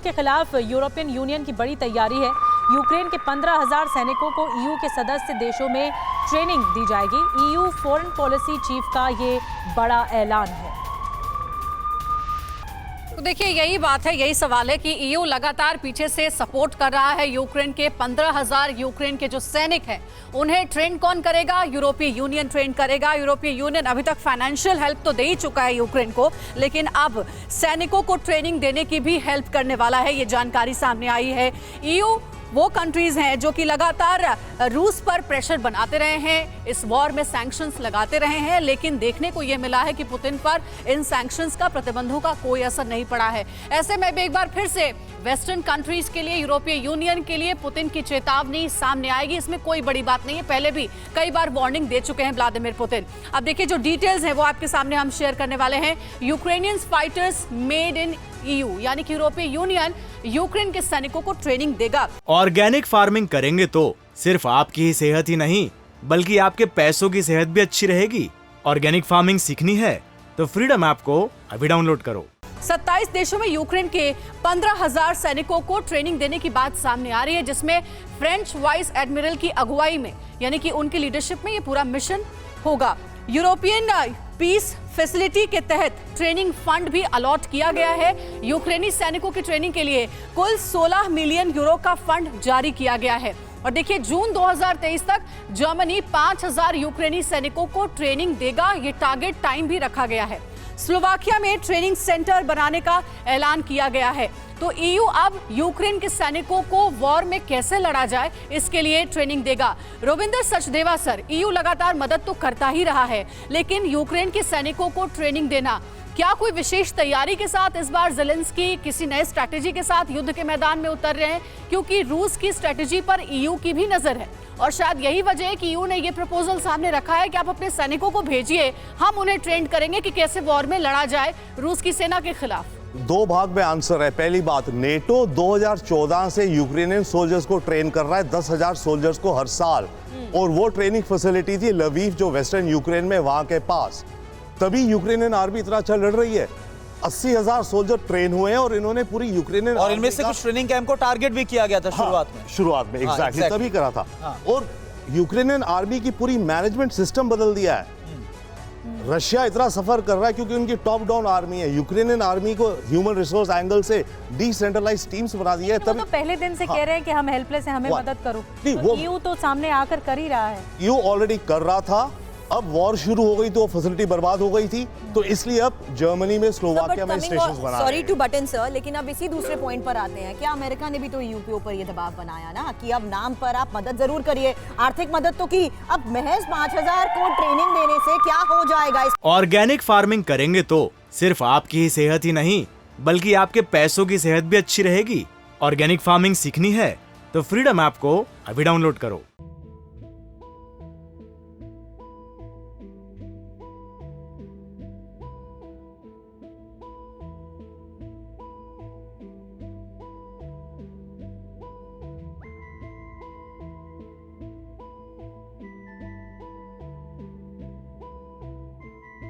के खिलाफ European union की बड़ी तैयारी है। यूक्रेन के 15,000 सैनिकों को ईयू के सदस्य देशों में ट्रेनिंग दी जाएगी। ईयू फॉरेन पॉलिसी चीफ का ये बड़ा ऐलान है। तो देखिए, यही बात है, यही सवाल है कि ईयू लगातार पीछे से सपोर्ट कर रहा है यूक्रेन के 15,000 यूक्रेन के जो सैनिक हैं उन्हें ट्रेन कौन करेगा? यूरोपीय यूनियन ट्रेन करेगा। यूरोपीय यूनियन अभी तक फाइनेंशियल हेल्प तो दे ही चुका है यूक्रेन को, लेकिन अब सैनिकों को ट्रेनिंग देने की भी हेल्प करने वाला है, ये जानकारी सामने आई है। ईयू वो कंट्रीज हैं जो कि लगातार रूस पर प्रेशर बनाते रहे हैं, इस वॉर में सैंक्शंस लगाते रहे हैं, लेकिन देखने को यह मिला है कि पुतिन पर इन सैंक्शंस का, प्रतिबंधों का कोई असर नहीं पड़ा है। ऐसे में एक बार फिर से वेस्टर्न कंट्रीज के लिए, यूरोपीय यूनियन के लिए पुतिन की चेतावनी सामने आएगी। इसमें कोई बड़ी बात नहीं है, पहले भी कई बार वार्निंग दे चुके हैं व्लादिमीर पुतिन। अब देखिए, जो डिटेल्स हैं वो आपके सामने हम शेयर करने वाले हैं। Ukrainian fighters made in EU, यानी कि यूरोपीय यूनियन यूक्रेन के सैनिकों को ट्रेनिंग देगा। ऑर्गेनिक फार्मिंग करेंगे तो सिर्फ आपकी ही सेहत ही नहीं, बल्कि आपके पैसों की सेहत भी अच्छी रहेगी। ऑर्गेनिक फार्मिंग सीखनी है तो फ्रीडम ऐप को अभी डाउनलोड करो। 27 देशों में यूक्रेन के 15,000 सैनिकों को ट्रेनिंग देने की बात सामने आ रही है, जिसमें फ्रेंच वाइस एडमिरल की अगुवाई में, यानी कि उनकी लीडरशिप में ये पूरा मिशन होगा। यूरोपियन पीस फैसिलिटी के तहत ट्रेनिंग फंड भी अलॉट किया गया है। यूक्रेनी सैनिकों की ट्रेनिंग के लिए कुल 16 मिलियन यूरो का फंड जारी किया गया है। और देखिए, जून 2023 तक जर्मनी 5,000 यूक्रेनी सैनिकों को ट्रेनिंग देगा, ये टारगेट टाइम भी रखा गया है। स्लोवाकिया में ट्रेनिंग सेंटर बनाने का ऐलान किया गया है। तो ईयू अब यूक्रेन के सैनिकों को वॉर में कैसे लड़ा जाए, इसके लिए ट्रेनिंग देगा। रविंद्र सचदेवा सर, ईयू लगातार मदद तो करता ही रहा है, लेकिन यूक्रेन के सैनिकों को ट्रेनिंग देना, क्या कोई विशेष तैयारी के साथ इस बार ज़ेलेंस्की किसी नए स्ट्रैटेजी के साथ युद्ध के मैदान में उतर रहे हैं? क्योंकि रूस की स्ट्रैटेजी पर ईयू की भी नजर है, और शायद यही वजह है कि ईयू ने यह प्रपोजल सामने रखा है कि आप अपने सैनिकों को भेजिए, हम उन्हें ट्रेन करेंगे कि कैसे वॉर में लड़ा जाए रूस की सेना के खिलाफ। दो भाग में आंसर है। पहली बात, नेटो 2014 से यूक्रेनियन सोल्जर्स को ट्रेन कर रहा है, 10,000 सोल्जर्स को हर साल, और वो ट्रेनिंग फैसिलिटी थी लवीव, जो वेस्टर्न यूक्रेन में, वहां के पास। तभी यूक्रेनियन आर्मी इतना अच्छा लड़ रही है। 80,000 सोल्जर ट्रेन हुए हैं और इन्होंने पूरी यूक्रेनियन, और इनमें से कुछ ट्रेनिंग कैंप को टारगेट भी किया गया था शुरुआत में। एग्जैक्टली तभी करा था। और यूक्रेनियन आर्मी की पूरी मैनेजमेंट सिस्टम बदल दिया है। रशिया इतना सफर कर रहा है क्योंकि उनकी टॉप डाउन आर्मी है। यूक्रेनियन आर्मी को ह्यूमन रिसोर्स एंगल से डिसेंट्रलाइज्ड टीम्स बना दिया है। तभी तो पहले दिन से कह रहे हैं कि हम हेल्पलेस हैं, हमें मदद करो। तो ईयू तो सामने आकर कर ही रहा है। ईयू ऑलरेडी कर रहा था, अब वॉर शुरू हो गई तो फैसिलिटी बर्बाद हो गई थी, तो इसलिए अब जर्मनी में, स्लोवाकिया में स्टेशंस बना रहे हैं। सॉरी टू बटन सर, लेकिन अब इसी दूसरे पॉइंट पर आते हैं। क्या अमेरिका ने भी तो ईयू के ऊपर ये दबाव बनाया ना कि अब नाम पर आप मदद जरूर करिए, आर्थिक मदद तो की, अब महज 5,000 को ट्रेनिंग देने से क्या हो जाएगा? ऑर्गेनिक फार्मिंग करेंगे तो सिर्फ आपकी ही सेहत ही नहीं, बल्कि आपके पैसों की सेहत भी अच्छी रहेगी। ऑर्गेनिक फार्मिंग सीखनी है तो फ्रीडम ऐप को अभी डाउनलोड करो।